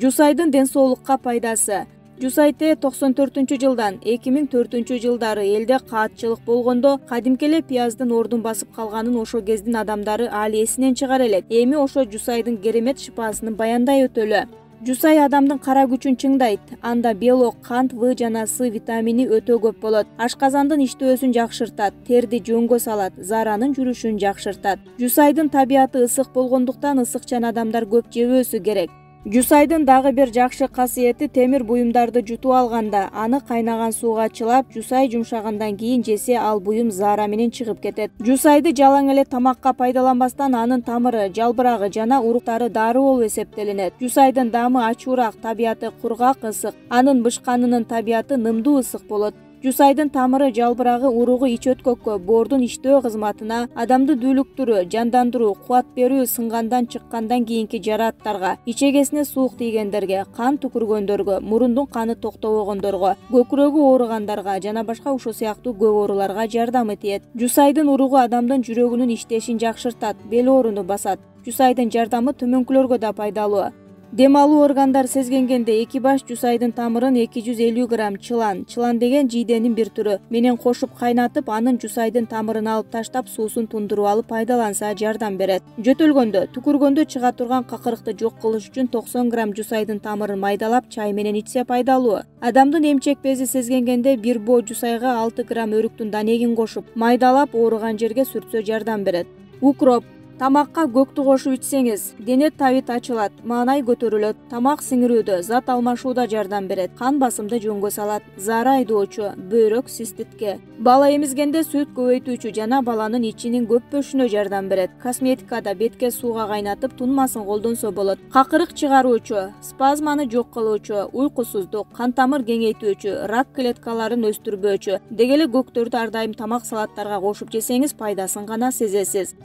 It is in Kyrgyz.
Жусайдын ден соолукка пайдасы. Жусай Т 94-жылдан 2004-жылдары элде каатчылык болгондо кадимки эле пияздын ордун басып калганын ошо кездин адамдары али эсинен чыгар элек. Эми ошо жусайдын керемет шыпасын баяндай өтөлү. Жусай адамдын кара күчүн чыңдайт. Анда белок, кант, В жана С витамини өтө көп болот. Ашказандын иштөөсүн жакшыртат, терди жөнгө салат, зааранын жүрүшүн жакшыртат. Жусайдын табияты ысык болгондуктан ысыкчан адамдар көп жебөөсү керек. Жусайдын дагы бир жакшы касиети темир буюмдарды жутуп алганда, аны кайнаган сууга чылап, жусай жумшагандан кийин жесе ал буюм заара менен чыгып кетет. Жусайды жалаң эле тамакка пайдаланбастан анын тамыры, жалбырагы жана уруктары дары болуп эсептелинет. Жусайдын даамы ачуураак, табияты кургак, ысык. Анын бышканынын табияты нымдуу ысык болот. Жусайдын тамыры, жалбырагы, уругу ич өткөккө, боордун иштөө кызматына, адамды дүүлүктүрүү, жандандыруу, кубат берүү, сынгандан чыккандан кийинки жарааттарга, ичегесине суук тийгендерге, кан түкүргөндөргө, мурундун каны токтобогондорго, көкүрөгү ооругандарга жана башка ушул сыяктуу көп ооруларга жардамы тиет. Жусайдын уругу адамдын жүрөгүнүн иштешин жакшыртат, бел ооруну басат. Жусайдын жардамы төмөнкүлөргө да пайдалуу. Дем алуу органдар сезгенгенде эки баш жусайдын тамырын 250 грамм чылан деген жийденин бир түрү менен кошуп кайнатып, анын жусайдын тамырын алып таштап, суусун тундуруп алып пайдаланса жардам берет. Жөтөлгөндө, түкүргөндө чыга турган какырыкты жок кылыш үчүн 90 грамм жусайдын тамырын майдалап, чай менен ичсе пайдалуу. Адамдын эмчек бези сезгенгенде бир боо жусайга 6 грамм өрүктүн данегин кошуп, майдалап, ооруган жерге сүртсө жардам берет. Укроп. Тамакка көктү кошуп ичсеңиз, дене табит ачылат, маанай көтөрүлөт, тамак сиңирүүдө, зат алмашууда жардам берет, кан басымды жөнгө салат, заара айдоочу, бөйрөк циститке, бала эмизгенде сүт көбөйтүүчү жана баланын ичинин көппөшүнө жардам берет. Косметикада бетке сууга кайнатып, тунмасын колдонсо болот. Какырык чыгаруучу, спазманы жок кылуучу, уйкусуздук, кан тамыр кеңейтүүчү, рак клеткаларын өстүрбөөчү. Дегеле көктөрдү ар дайым тамак салаттарга кошуп жесеңиз пайдасын гана сезесиз.